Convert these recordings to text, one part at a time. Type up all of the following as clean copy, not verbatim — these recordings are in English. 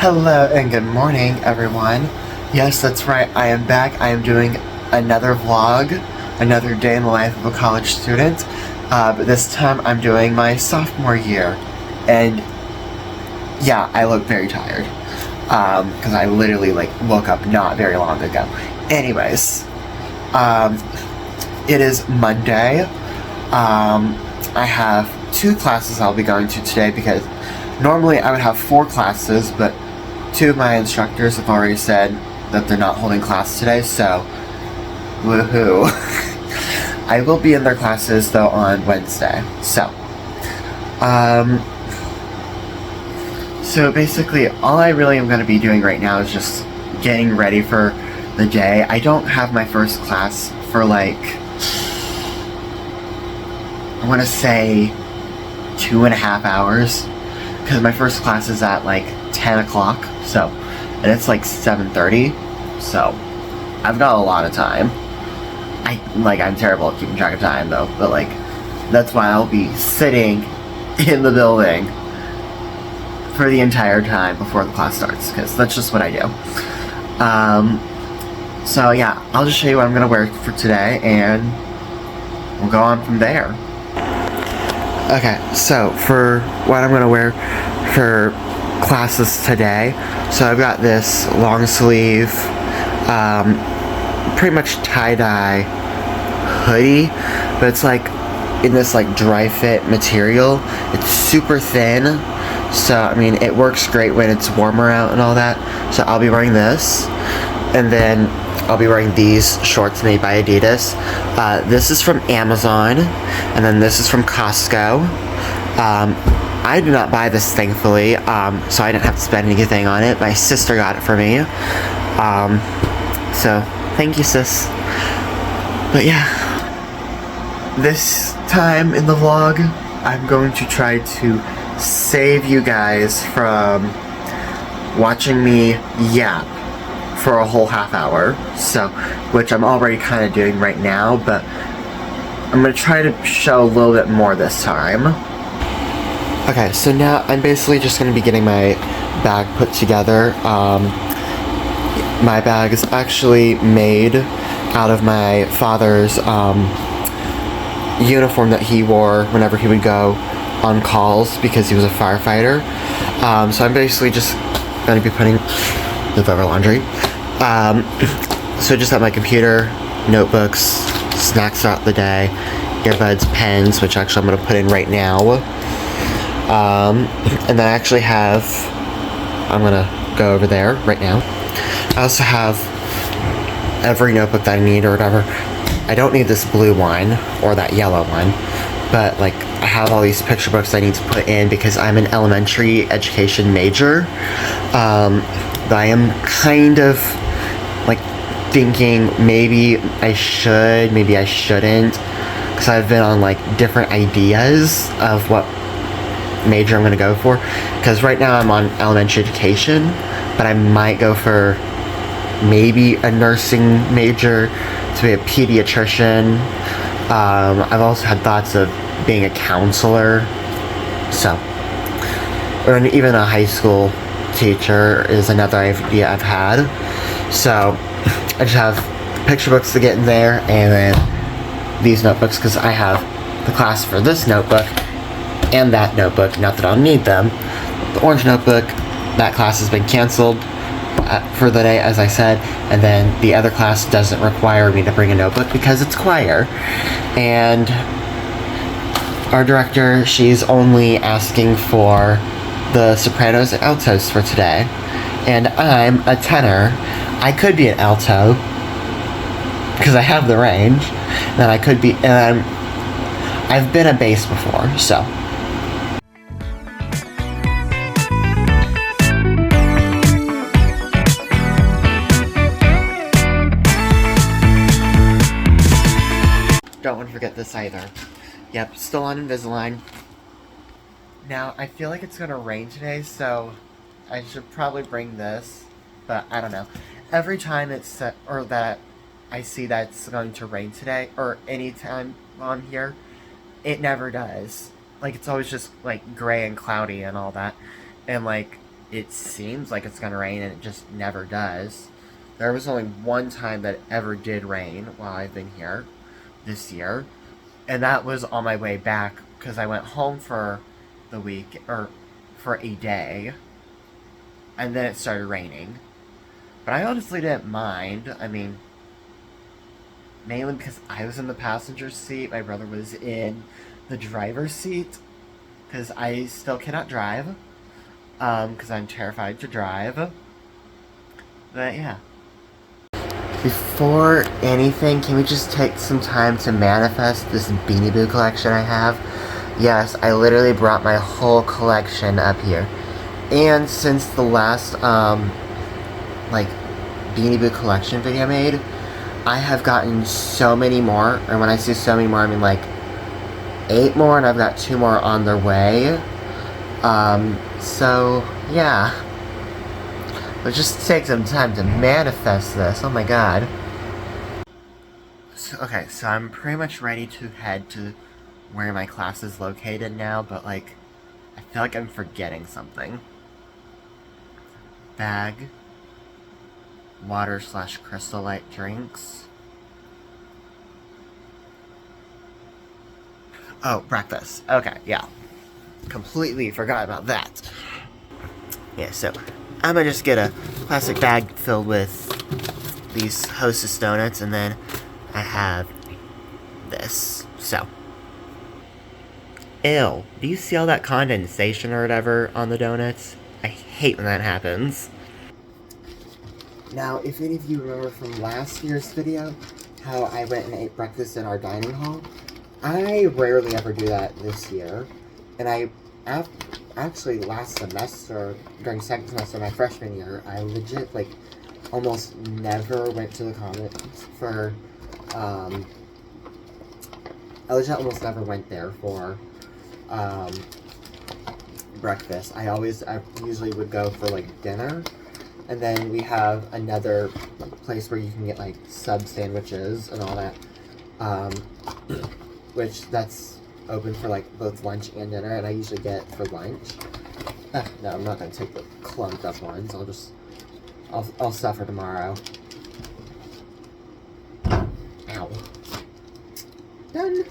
Hello and good morning, everyone. Yes, that's right, I am back. I am doing another vlog, another day in the life of a college student, but this time I'm doing my sophomore year, and yeah, I look very tired, because I literally, woke up not very long ago. Anyways, it is Monday. I have 2 classes I'll be going to today because normally I would have 4 classes, but 2 of my instructors have already said that they're not holding class today, so woohoo. I will be in their classes though on Wednesday. So basically all I really am going to be doing right now is just getting ready for the day. I don't have my first class for I want to say 2.5 hours, because my first class is at 10 o'clock, and it's 7:30, so I've got a lot of time. I'm terrible at keeping track of time though, but that's why I'll be sitting in the building for the entire time before the class starts, because that's just what I do. So yeah, I'll just show you what I'm gonna wear for today, and we'll go on from there. Okay, so for what I'm gonna wear for classes today, so I've got this long sleeve, pretty much tie-dye hoodie, but it's in this dry fit material. It's super thin, so I mean it works great when it's warmer out and all that. So I'll be wearing this, and then I'll be wearing these shorts made by Adidas. This is from Amazon, and then this is from Costco. I did not buy this, thankfully, so I didn't have to spend anything on it. My sister got it for me. So thank you, sis. But yeah, this time in the vlog, I'm going to try to save you guys from watching me yap for a whole half hour, which I'm already kind of doing right now, but I'm going to try to show a little bit more this time. Okay, so now I'm basically just going to be getting my bag put together. My bag is actually made out of my father's uniform that he wore whenever he would go on calls because he was a firefighter. So I'm basically just going to be putting leftover laundry. So just have my computer, notebooks, snacks throughout the day, earbuds, pens, which actually I'm going to put in right now. And then I actually have, I'm going to go over there right now. I also have every notebook that I need or whatever. I don't need this blue one or that yellow one, but I have all these picture books I need to put in because I'm an elementary education major. But I am kind of thinking maybe I should, maybe I shouldn't, because I've been on different ideas of what major I'm going to go for, because right now I'm on elementary education, but I might go for maybe a nursing major to be a pediatrician. I've also had thoughts of being a counselor, or even a high school teacher is another idea I've had. So I just have picture books to get in there, and then these notebooks, because I have the class for this notebook and that notebook, not that I'll need them. The orange notebook, that class has been canceled for the day, as I said, and then the other class doesn't require me to bring a notebook because it's choir. And our director, she's only asking for the sopranos and altos for today, and I'm a tenor. I could be an alto because I have the range, and I could be, and I've been a bass before, so. Don't want to forget this either. Yep, still on Invisalign. Now, I feel like it's gonna rain today, so I should probably bring this, but I don't know. Every time it's set, or that I see that it's going to rain today, or any time on here, it never does. It's always just, gray and cloudy and all that. And, it seems like it's gonna rain and it just never does. There was only one time that it ever did rain while I've been here this year, and that was on my way back because I went home for the week, or for a day, and then it started raining. But I honestly didn't mind. I mean, mainly because I was in the passenger seat, my brother was in the driver's seat, because I still cannot drive, because I'm terrified to drive. But yeah. Before anything, can we just take some time to manifest this Beanie Boo collection I have? Yes, I literally brought my whole collection up here. And since the last, like, Beanie Boo collection video I made, I have gotten so many more, and when I say so many more, I mean like 8 more, and I've got 2 more on their way. So, yeah. Let's just take some time to manifest this. Oh my god. Okay, so I'm pretty much ready to head to where my class is located now, but like, I feel like I'm forgetting something. Bag. Water/Crystal Light drinks. Oh, breakfast. Okay, yeah. Completely forgot about that. Yeah, so I'm gonna just get a plastic bag filled with these Hostess donuts, and then I have this. So, ew. Do you see all that condensation or whatever on the donuts? I hate when that happens. Now, if any of you remember from last year's video, how I went and ate breakfast in our dining hall, I rarely ever do that this year. And actually last semester, during second semester of my freshman year, I legit, like, almost never went to the commons for, I legit almost never went there for, breakfast. I usually would go for, like, dinner. And then we have another place where you can get, like, sub sandwiches and all that, which that's open for, like, both lunch and dinner, and I usually get for lunch. No, I'm not gonna take the clumped up ones. I'll suffer tomorrow. Ow. Done.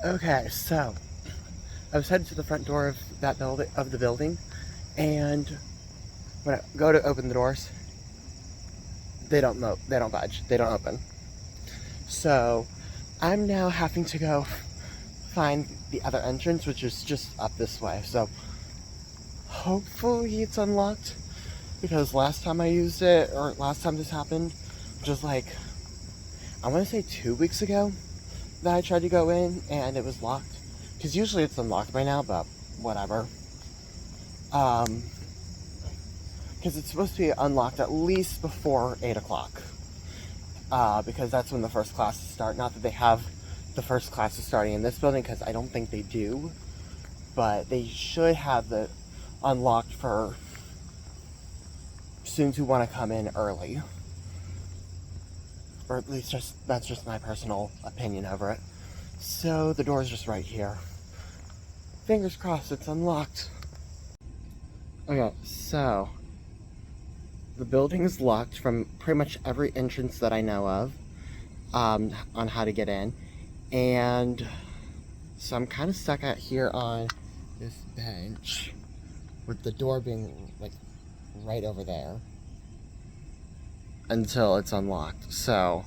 Okay, so I was headed to the front door of the building, and when I go to open the doors, they don't budge, they don't open. So I'm now having to go find the other entrance, which is just up this way. So hopefully it's unlocked, because last time I used it, or last time this happened, which was like, I want to say 2 weeks ago, that I tried to go in and it was locked. Because usually it's unlocked by now, but whatever. Because it's supposed to be unlocked at least before 8 o'clock. Because that's when the first classes start. Not that they have the first classes starting in this building, because I don't think they do. But they should have it unlocked for students who want to come in early. Or at least that's just my personal opinion over it. So the door's just right here. Fingers crossed it's unlocked. Okay, so the building is locked from pretty much every entrance that I know of, on how to get in. And so I'm kind of stuck out here on this bench with the door being like right over there until it's unlocked. So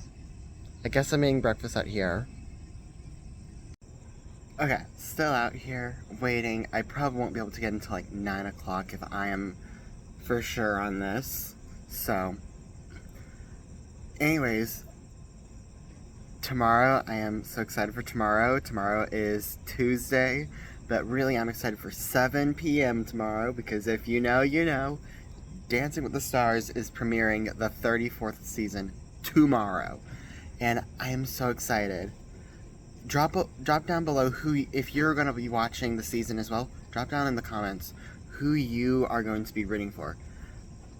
I guess I'm eating breakfast out here. Okay, still out here waiting. I probably won't be able to get until like 9 o'clock if I am for sure on this. So anyways, tomorrow, I am so excited for tomorrow. Tomorrow is Tuesday, but really I'm excited for 7 p.m. tomorrow, because if you know, you know. Dancing with the Stars is premiering the 34th season tomorrow, and I am so excited. drop down below who, if you're going to be watching the season as well, drop down in the comments who you are going to be rooting for,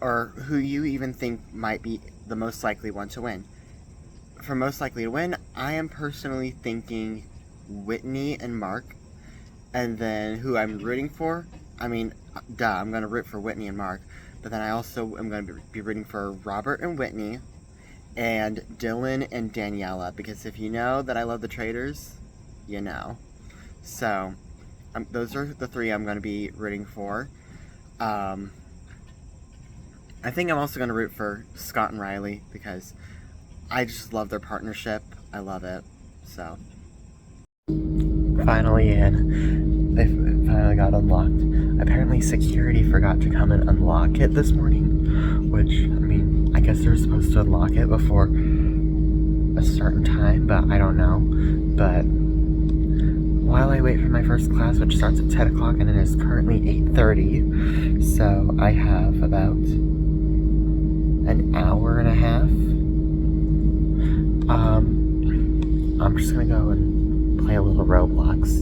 or who you even think might be the most likely one to win. For most likely to win, I am personally thinking Whitney and Mark. And then who I'm rooting for, I mean, duh, I'm going to root for Whitney and Mark. But then I also am going to be rooting for Robert and Whitney, and Dylan and Daniela. Because if you know that I love the Traders, you know. So, those are the three I'm going to be rooting for. I think I'm also going to root for Scott and Riley, because I just love their partnership. I love it. So, finally in. They finally got unlocked. Apparently security forgot to come and unlock it this morning, which, I mean, I guess they're supposed to unlock it before a certain time, but I don't know. But while I wait for my first class, which starts at 10 o'clock and it is currently 8:30, so I have about an hour and a half. I'm just gonna go and play a little Roblox,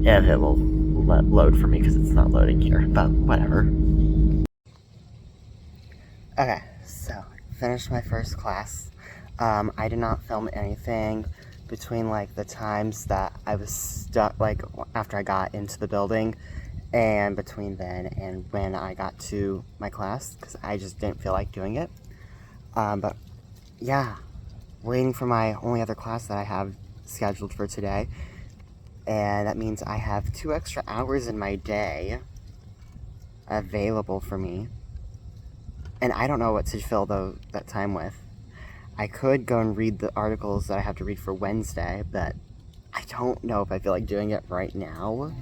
if it will load for me, because it's not loading here, but whatever. Okay, so I finished my first class. I did not film anything between like the times that I was stuck, like after I got into the building, and between then and when I got to my class, because I just didn't feel like doing it. But yeah, waiting for my only other class that I have scheduled for today, and that means I have 2 extra hours in my day available for me, and I don't know what to fill that time with. I could go and read the articles that I have to read for Wednesday, but I don't know if I feel like doing it right now.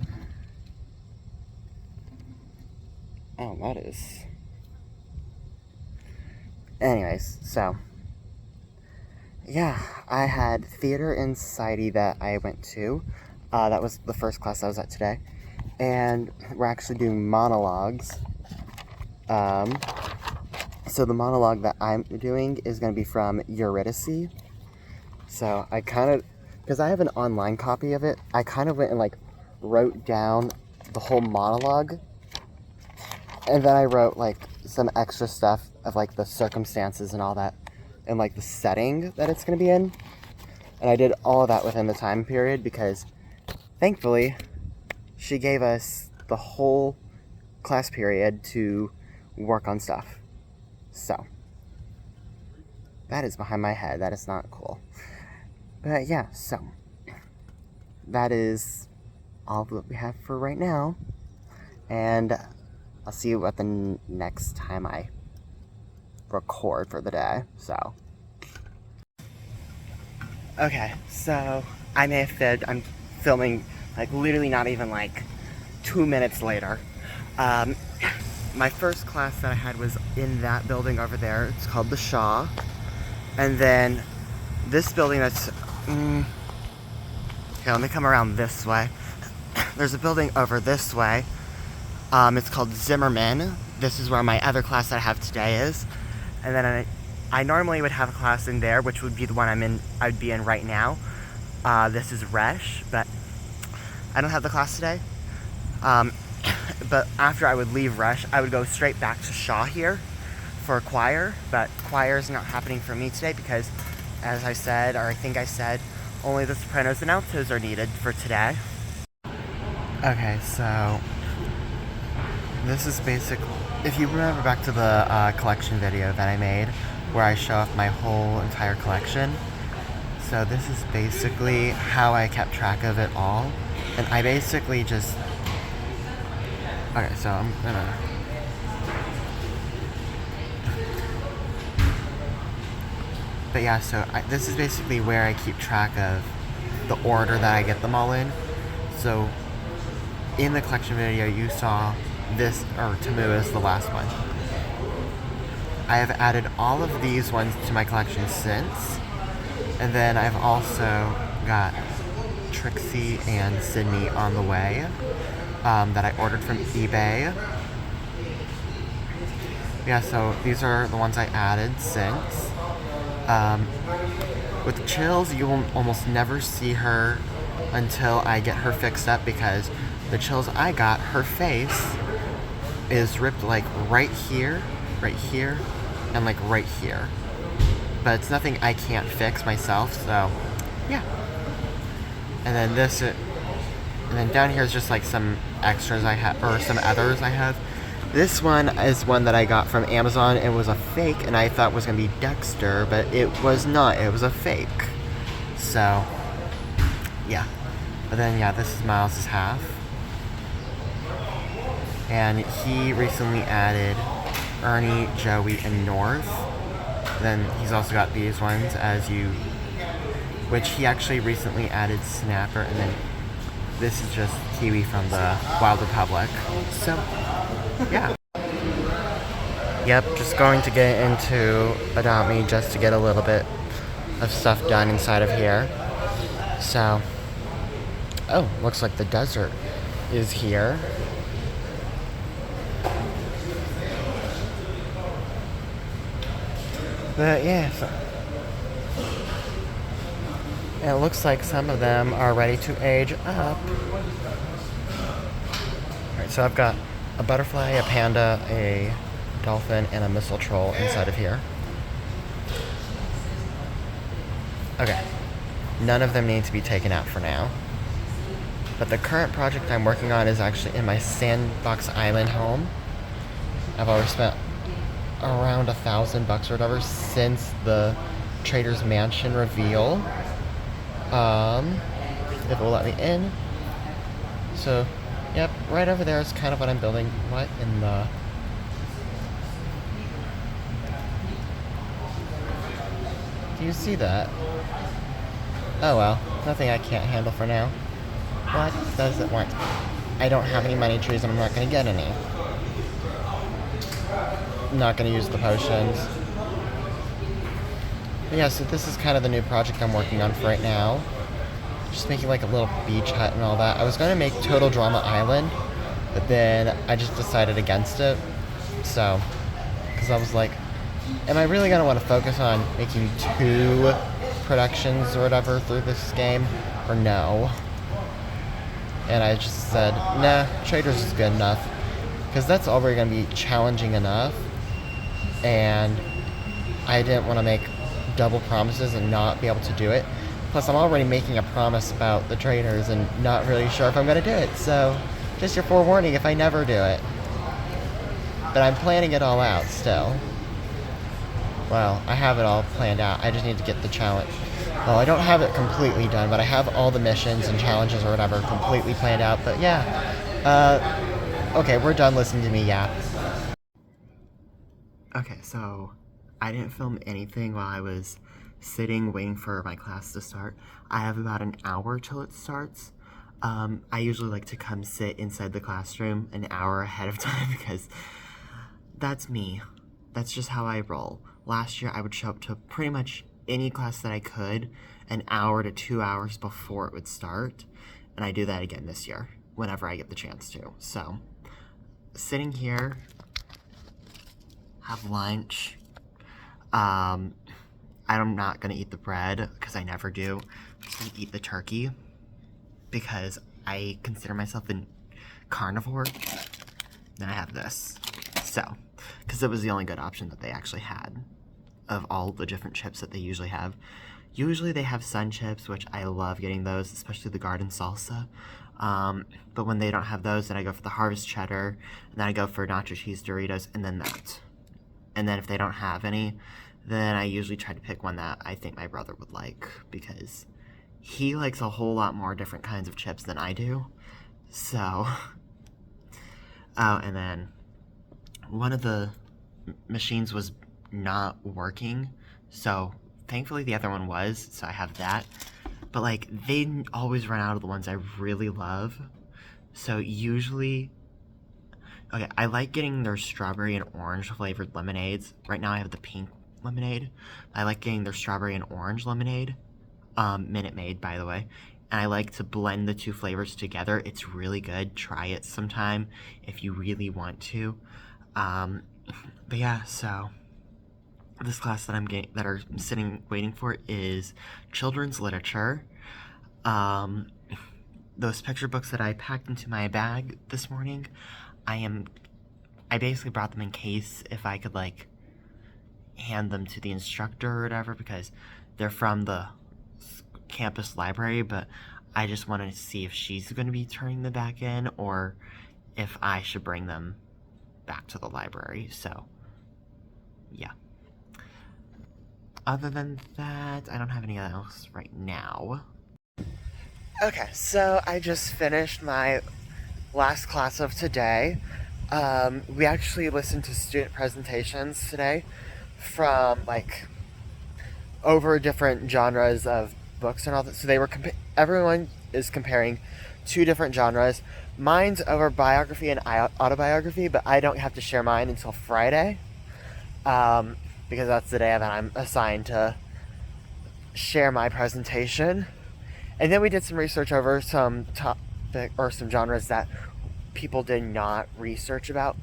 Oh, that is... Anyways, so... yeah, I had theater and society that I went to. That was the first class I was at today. And we're actually doing monologues. So the monologue that I'm doing is going to be from Eurydice. So I kind of, because I have an online copy of it, I kind of went and like wrote down the whole monologue. And then I wrote like some extra stuff of like the circumstances and all that, and like the setting that it's going to be in. And I did all of that within the time period because thankfully she gave us the whole class period to work on stuff. So that is behind my head. That is not cool. But yeah, so that is all that we have for right now. And I'll see you at the next time I record for the day. So okay, so I may have said I'm filming like literally not even like 2 minutes later. My first class that I had was in that building over there. It's called the Shaw. And then this building that's okay, let me come around this way. There's a building over this way. It's called Zimmerman. This is where my other class that I have today is. And then I normally would have a class in there, which would be the one I'd be in right now. This is Resh, but I don't have the class today. But after I would leave Resh, I would go straight back to Shaw here for choir. But choir is not happening for me today because, as I said, or I think I said, only the sopranos and altos are needed for today. Okay, so this is basic. If you remember back to the collection video that I made, where I show off my whole entire collection. So this is basically how I kept track of it all. And I basically just... okay, so I'm gonna... but yeah, so this is basically where I keep track of the order that I get them all in. So in the collection video you saw this, or Tamu is the last one. I have added all of these ones to my collection since. And then I've also got Trixie and Sydney on the way that I ordered from eBay. Yeah, so these are the ones I added since. With Chills, you will almost never see her until I get her fixed up, because the Chills I got, her face is ripped like right here, and like right here. But it's nothing I can't fix myself, so yeah. And then and then down here is just like some extras I have, or some others I have. This one is one that I got from Amazon. It was a fake, and I thought was going to be Dexter, but it was not. It was a fake. So, yeah. But then, yeah, this is Miles' half. And he recently added Ernie, Joey, and North. Then he's also got these ones, which he actually recently added Snapper, and then this is just Kiwi from the Wild Republic. So, yeah. Yep, just going to get into Adopt Me just to get a little bit of stuff done inside of here. So, oh, looks like the desert is here. But yeah, it looks like some of them are ready to age up. Alright, so I've got a butterfly, a panda, a dolphin, and a missile troll inside of here. Okay, none of them need to be taken out for now. But the current project I'm working on is actually in my Sandbox Island home. I've already spent around $1,000 or whatever since the Trader's Mansion reveal. If it will let me in. So, yep, right over there is kind of what I'm building. What in the... Do you see that? Oh well, nothing I can't handle for now. What does it want? I don't have any money trees and I'm not going to get any. I'm not going to use the potions. But yeah, so this is kind of the new project I'm working on for right now. Just making like a little beach hut and all that. I was going to make Total Drama Island, but then I just decided against it. So, because I was like, am I really going to want to focus on making 2 productions or whatever through this game, or no? And I just said, nah, Traders is good enough, because that's already going to be challenging enough, and I didn't want to make double promises and not be able to do it. Plus, I'm already making a promise about the Traders and not really sure if I'm going to do it, so just your forewarning if I never do it. But I'm planning it all out still. Well, I have it all planned out. I just need to get the challenge. Well, I don't have it completely done, but I have all the missions and challenges or whatever completely planned out. But yeah, okay, we're done listening to me yap. Okay, so I didn't film anything while I was sitting waiting for my class to start. I have about an hour till it starts. I usually like to come sit inside the classroom an hour ahead of time because that's me. That's just how I roll. Last year, I would show up to pretty much any class that I could an hour to 2 hours before it would start, and I do that again this year whenever I get the chance to. So, sitting here, have lunch. I'm not gonna eat the bread because I never do. I'm just gonna eat the turkey because I consider myself a carnivore. Then I have this. So, because it was the only good option that they actually had of all the different chips that they usually have. Usually they have sun chips, which I love getting those, especially the garden salsa. But when they don't have those, then I go for the harvest cheddar, and then I go for nacho cheese Doritos, and then that. And then if they don't have any, then I usually try to pick one that I think my brother would like, because he likes a whole lot more different kinds of chips than I do. So, oh, and then one of the machines was not working, so thankfully the other one was, so I have that. But like, they always run out of the ones I really love, so usually, okay, I like getting their strawberry and orange flavored lemonades. Right now I have the pink lemonade. I like getting their strawberry and orange lemonade, Minute Maid, by the way, and I like to blend the 2 flavors together. It's really good. Try it sometime if you really want to. But yeah, so this class that I'm sitting waiting for is children's literature. Those picture books that I packed into my bag this morning, I basically brought them in case if I could like hand them to the instructor or whatever, because they're from the campus library, but I just wanted to see if she's going to be turning them back in or if I should bring them back to the library. So yeah, other than that, I don't have anything else right now. Okay, so I just finished my last class of today. We actually listened to student presentations today from like over different genres of books and all that. So they were everyone is comparing two different genres. Mine's over biography and autobiography, but I don't have to share mine until Friday, because that's the day that I'm assigned to share my presentation. And then we did some research over some topic or some genres that people did not research about.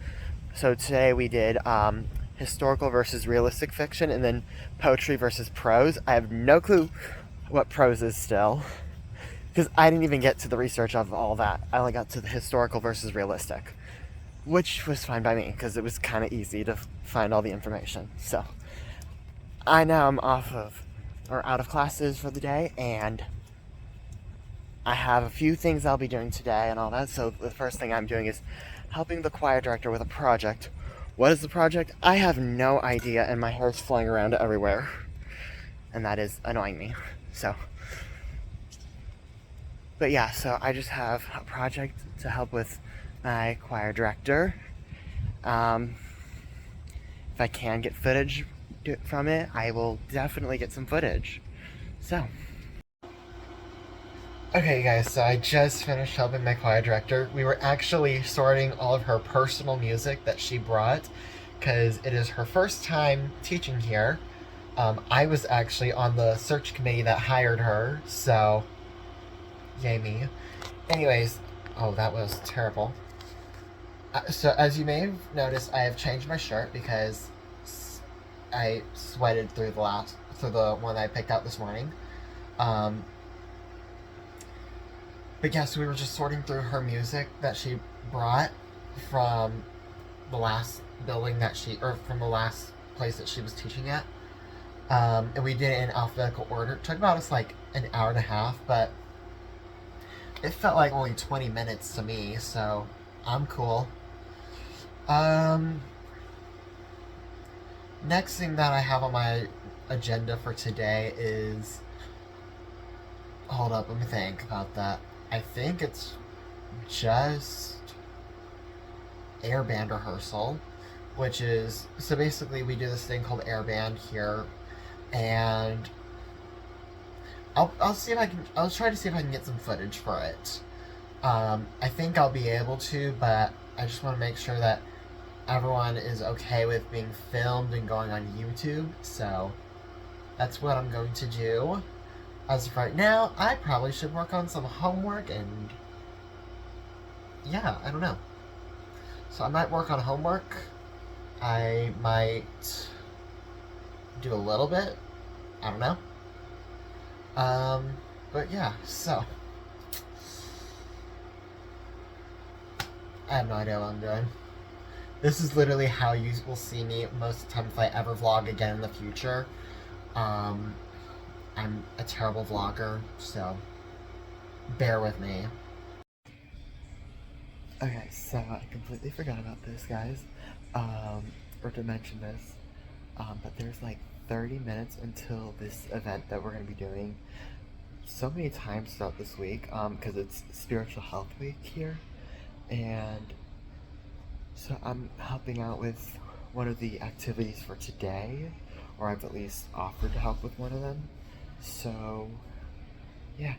So today we did historical versus realistic fiction, and then poetry versus prose. I have no clue what prose is still, because I didn't even get to the research of all that. I only got to the historical versus realistic, which was fine by me because it was kind of easy to find all the information. So I now am out of classes for the day, and I have a few things I'll be doing today and all that. So the first thing I'm doing is helping the choir director with a project. What is the project? I have no idea, and my hair's flying around everywhere, and that is annoying me. So, but yeah, so I just have a project to help with my choir director. If I can get footage from it, I will definitely get some footage. So, okay guys, so I just finished helping my choir director. We were actually sorting all of her personal music that she brought, because it is her first time teaching here. I was actually on the search committee that hired her, so yay me. Anyways, oh, that was terrible. So as you may have noticed, I have changed my shirt because I sweated through the one I picked out this morning. But yeah, so we were just sorting through her music that she brought from the last from the last place that she was teaching at. And we did it in alphabetical order. It took about us like an hour and a half, but it felt like only 20 minutes to me, so I'm cool. Next thing that I have on my agenda for today is, hold up, let me think about that. I think it's just airband rehearsal, which is, so basically we do this thing called airband here, and I'll try to see if I can get some footage for it. I think I'll be able to, but I just want to make sure that everyone is okay with being filmed and going on YouTube, so that's what I'm going to do. As of right now, I probably should work on some homework, and yeah, I don't know. So I might work on homework. I might do a little bit. I don't know. But yeah, so I have no idea what I'm doing. This is literally how you will see me most of the time if I ever vlog again in the future. I'm a terrible vlogger, so bear with me. Okay, so I completely forgot about this, guys, or to mention this, but there's like 30 minutes until this event that we're going to be doing so many times throughout this week, because it's Spiritual Health Week here, and so I'm helping out with one of the activities for today, or I've at least offered to help with one of them. So yeah,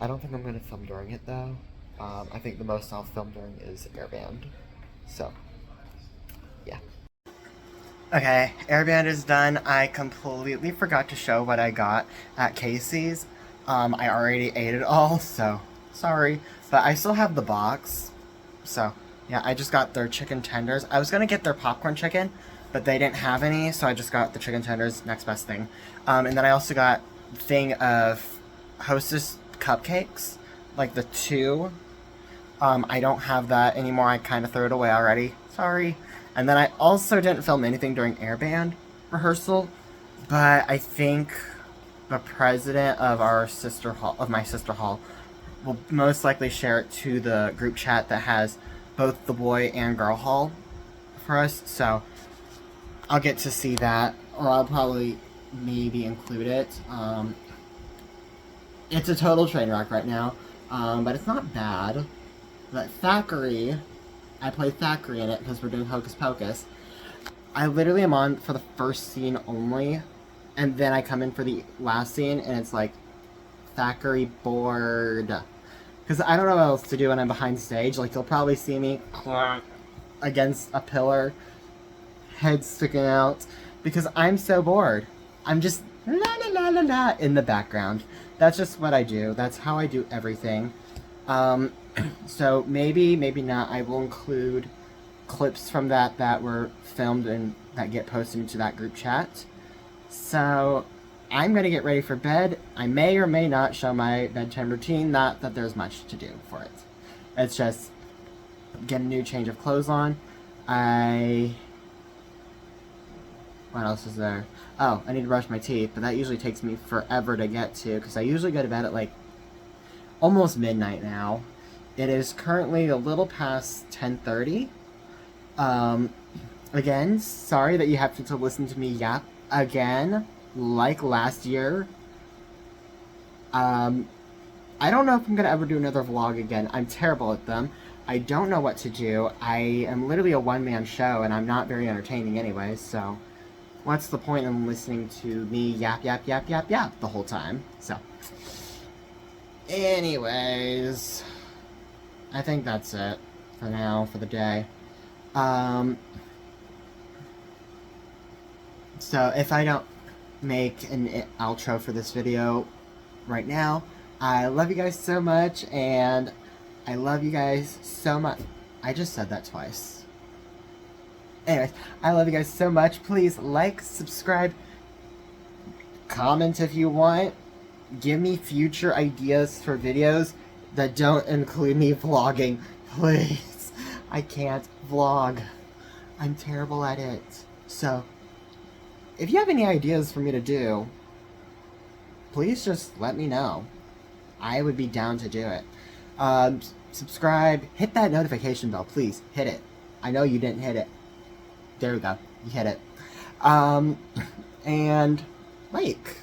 I don't think I'm going to film during it though. I think the most I'll film during is airband. So yeah. Okay, airband is done. I completely forgot to show what I got at Casey's. I already ate it all, so sorry. But I still have the box. So yeah, I just got their chicken tenders. I was gonna get their popcorn chicken, but they didn't have any, so I just got the chicken tenders, next best thing. And then I also got a thing of Hostess cupcakes, like the 2. I don't have that anymore. I kind of threw it away already. Sorry. And then I also didn't film anything during airband rehearsal, but I think the president of our sister hall, of my sister hall, will most likely share it to the group chat that has both the boy and girl hall for us. So I'll get to see that, or I'll probably maybe include it. It's a total train wreck right now, but it's not bad. But Thackeray, I play Thackeray in it because we're doing Hocus Pocus. I literally am on for the first scene only, and then I come in for the last scene, and it's like, Thackeray bored. Because I don't know what else to do when I'm behind stage. Like, you'll probably see me against a pillar, head sticking out, because I'm so bored. I'm just la la la la la in the background. That's just what I do. That's how I do everything. So maybe not. I will include clips from that were filmed and that get posted into that group chat. So I'm gonna get ready for bed. I may or may not show my bedtime routine. Not that there's much to do for it. It's just get a new change of clothes on. What else is there? Oh, I need to brush my teeth, but that usually takes me forever to get to because I usually go to bed at like almost midnight now. It is currently a little past 10:30. Again, sorry that you have to listen to me yap again, like last year. I don't know if I'm gonna ever do another vlog again. I'm terrible at them. I don't know what to do. I am literally a one-man show, and I'm not very entertaining anyway, so what's the point in listening to me yap the whole time? So, anyways, I think that's it for now, for the day. So if I don't make an outro for this video right now, I love you guys so much, and I love you guys so much. I just said that twice. Anyways, I love you guys so much. Please like, subscribe, comment if you want. Give me future ideas for videos that don't include me vlogging. Please. I can't vlog. I'm terrible at it. So, if you have any ideas for me to do, please just let me know. I would be down to do it. Subscribe. Hit that notification bell, please. Hit it. I know you didn't hit it. There we go. You hit it. And like.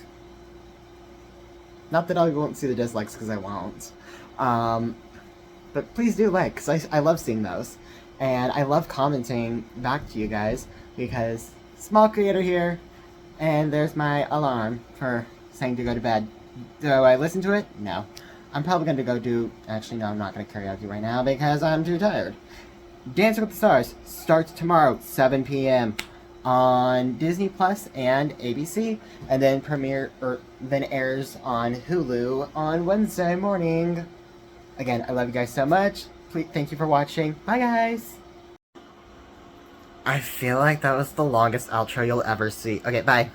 Not that I won't see the dislikes, because I won't. But please do like, because I love seeing those. And I love commenting back to you guys, because small creator here, and there's my alarm for saying to go to bed. Do I listen to it? No. I'm probably going to go do... Actually, no, I'm not going to karaoke right now, because I'm too tired. Dancing with the Stars starts tomorrow, 7 p.m. on Disney Plus and ABC, and then then airs on Hulu on Wednesday morning. Again, I love you guys so much. Please, thank you for watching. Bye, guys. I feel like that was the longest outro you'll ever see. Okay, bye.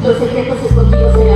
Los secretos escondidos en